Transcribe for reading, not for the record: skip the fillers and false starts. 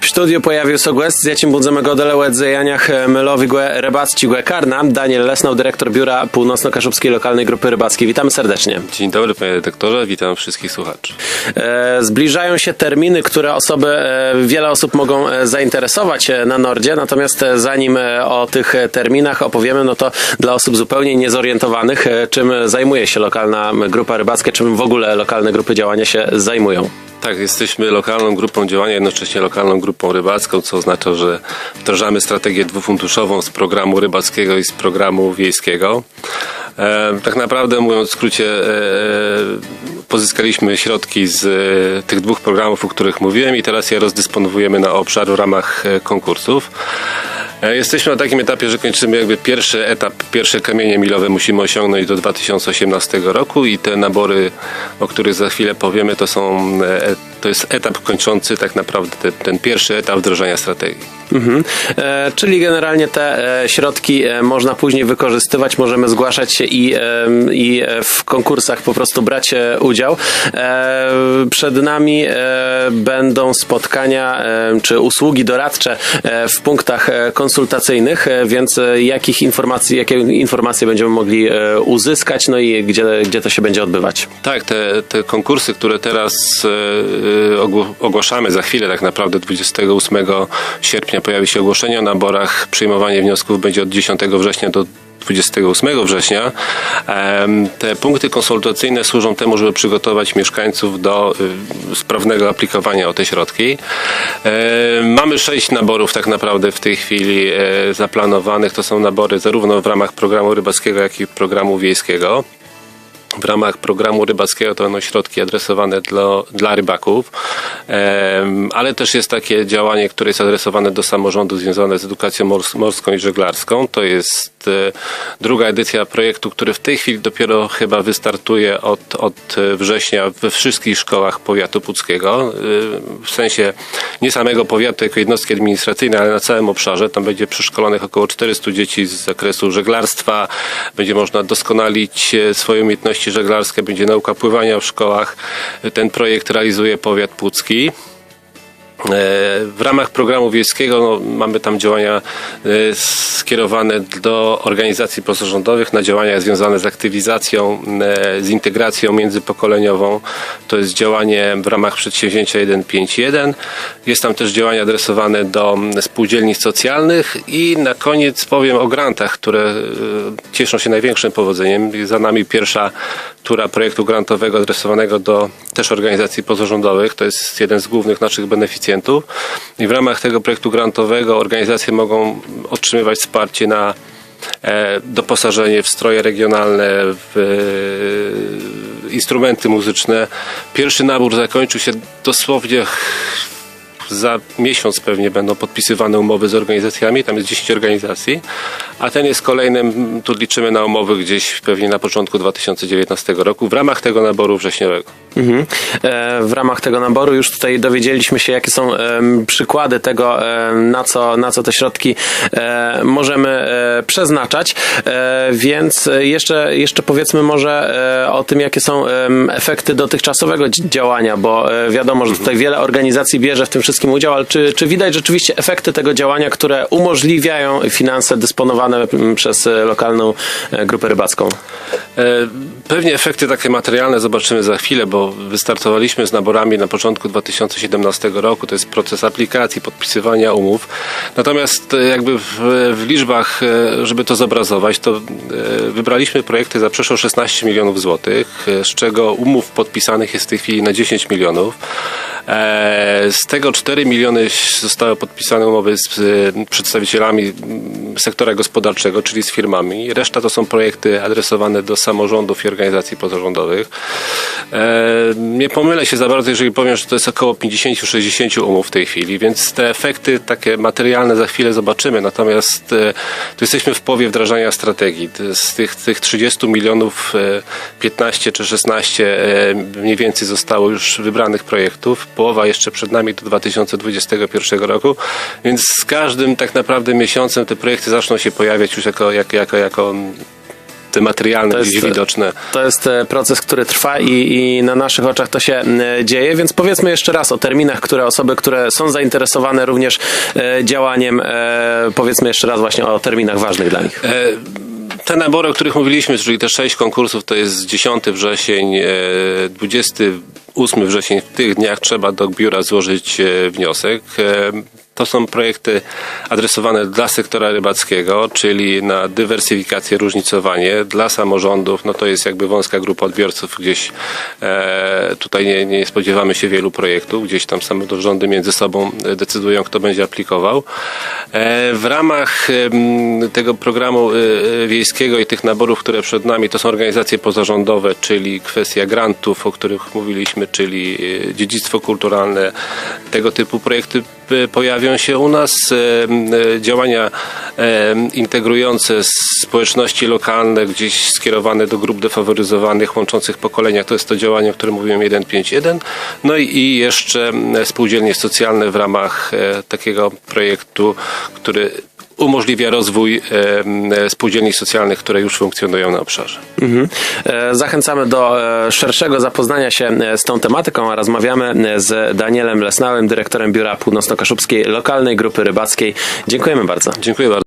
W studiu pojawił się gość, s jakim budeme godele o zajaniach melowigue rybackiego karna. Daniel Lesnał, dyrektor biura Północno-Kaszubskiej Lokalnej Grupy Rybackiej. Witamy serdecznie. Dzień dobry, panie dyrektorze, witam wszystkich słuchaczy. Zbliżają się terminy, które wiele osób mogą zainteresować na Nordzie, natomiast zanim o tych terminach opowiemy, no to dla osób zupełnie niezorientowanych, czym zajmuje się lokalna grupa rybacka, czym w ogóle lokalne grupy działania się zajmują. Tak, jesteśmy lokalną grupą działania, jednocześnie lokalną grupą rybacką, co oznacza, że wdrażamy strategię dwufunduszową z programu rybackiego i z programu wiejskiego. Tak naprawdę, mówiąc w skrócie, pozyskaliśmy środki z tych dwóch programów, o których mówiłem, i teraz je rozdysponowujemy na obszar w ramach konkursów. Jesteśmy na takim etapie, że kończymy jakby pierwszy etap, pierwsze kamienie milowe musimy osiągnąć do 2018 roku i te nabory, o których za chwilę powiemy, to jest etap kończący tak naprawdę ten pierwszy etap wdrożenia strategii. Czyli generalnie te środki można później wykorzystywać, możemy zgłaszać się i w konkursach po prostu brać udział. Przed nami będą spotkania czy usługi doradcze w punktach konsultacyjnych, więc jakie informacje będziemy mogli uzyskać, no i gdzie to się będzie odbywać? Tak, te konkursy, które teraz ogłaszamy za chwilę, tak naprawdę 28 sierpnia pojawi się ogłoszenie o naborach. Przyjmowanie wniosków będzie od 10 września do 28 września. Te punkty konsultacyjne służą temu, żeby przygotować mieszkańców do sprawnego aplikowania o te środki. Mamy 6 naborów tak naprawdę w tej chwili zaplanowanych. To są nabory zarówno w ramach programu rybackiego, jak i programu wiejskiego. W ramach programu rybackiego to będą środki adresowane dla rybaków, ale też jest takie działanie, które jest adresowane do samorządu związane z edukacją morską i żeglarską. To jest druga edycja projektu, który w tej chwili dopiero chyba wystartuje od września we wszystkich szkołach powiatu puckiego. W sensie nie samego powiatu jako jednostki administracyjnej, ale na całym obszarze. Tam będzie przeszkolonych około 400 dzieci z zakresu żeglarstwa. Będzie można doskonalić swoje umiejętności żeglarskie, będzie nauka pływania w szkołach. Ten projekt realizuje powiat pucki. W ramach programu wiejskiego mamy tam działania skierowane do organizacji pozarządowych, na działania związane z aktywizacją, z integracją międzypokoleniową. To jest działanie w ramach przedsięwzięcia 151. Jest tam też działania adresowane do spółdzielni socjalnych i na koniec powiem o grantach, które cieszą się największym powodzeniem. Za nami pierwsza tura projektu grantowego adresowanego do też organizacji pozarządowych. To jest jeden z głównych naszych beneficjentów. I w ramach tego projektu grantowego organizacje mogą otrzymywać wsparcie na doposażenie w stroje regionalne, w instrumenty muzyczne. Pierwszy nabór zakończył się dosłownie za miesiąc, pewnie będą podpisywane umowy z organizacjami, tam jest 10 organizacji, a ten jest kolejnym, tu liczymy na umowy gdzieś pewnie na początku 2019 roku w ramach tego naboru wrześniowego. W ramach tego naboru już tutaj dowiedzieliśmy się, jakie są przykłady tego, na co te środki możemy przeznaczać, więc jeszcze powiedzmy może o tym, jakie są efekty dotychczasowego działania, bo wiadomo, że tutaj wiele organizacji bierze w tym wszystkim udział, ale czy widać rzeczywiście efekty tego działania, które umożliwiają finanse dysponowane przez lokalną grupę rybacką? Pewnie efekty takie materialne zobaczymy za chwilę, bo wystartowaliśmy z naborami na początku 2017 roku. To jest proces aplikacji, podpisywania umów. Natomiast jakby w liczbach, żeby to zobrazować, to wybraliśmy projekty za przeszło 16 milionów złotych, z czego umów podpisanych jest w tej chwili na 10 milionów. Z tego 4 miliony zostały podpisane umowy z przedstawicielami sektora gospodarczego, czyli z firmami. Reszta to są projekty adresowane do samorządów i organizacji pozarządowych. Nie pomylę się za bardzo, jeżeli powiem, że to jest około 50-60 umów w tej chwili, więc te efekty takie materialne za chwilę zobaczymy. Natomiast tu jesteśmy w połowie wdrażania strategii. Z tych 30 milionów 15 czy 16 mniej więcej zostało już wybranych projektów. Połowa jeszcze przed nami do 2021 roku, więc z każdym tak naprawdę miesiącem te projekty zaczną się pojawiać już jako te materialne gdzieś widoczne. To jest proces, który trwa i na naszych oczach to się dzieje, więc powiedzmy jeszcze raz o terminach, które osoby, które są zainteresowane również działaniem, powiedzmy jeszcze raz właśnie o terminach ważnych dla nich. Te nabory, o których mówiliśmy, czyli te 6 konkursów, to jest 10 wrzesień, 28 wrzesień. W tych dniach trzeba do biura złożyć wniosek. To są projekty adresowane dla sektora rybackiego, czyli na dywersyfikację, różnicowanie. Dla samorządów, no to jest jakby wąska grupa odbiorców. Gdzieś tutaj nie spodziewamy się wielu projektów. Gdzieś tam samorządy między sobą decydują, kto będzie aplikował. W ramach tego programu wiejskiego i tych naborów, które przed nami, to są organizacje pozarządowe, czyli kwestia grantów, o których mówiliśmy, czyli dziedzictwo kulturalne. Tego typu projekty pojawią się u nas. Działania integrujące społeczności lokalne, gdzieś skierowane do grup defaworyzowanych, łączących pokolenia. To jest to działanie, o którym mówiłem, 151. No i jeszcze spółdzielnie socjalne w ramach takiego projektu, który umożliwia rozwój spółdzielni socjalnych, które już funkcjonują na obszarze. Zachęcamy do szerszego zapoznania się z tą tematyką, a rozmawiamy z Danielem Lesnałym, dyrektorem Biura Północno-Kaszubskiej Lokalnej Grupy Rybackiej. Dziękujemy bardzo. Dziękuję bardzo.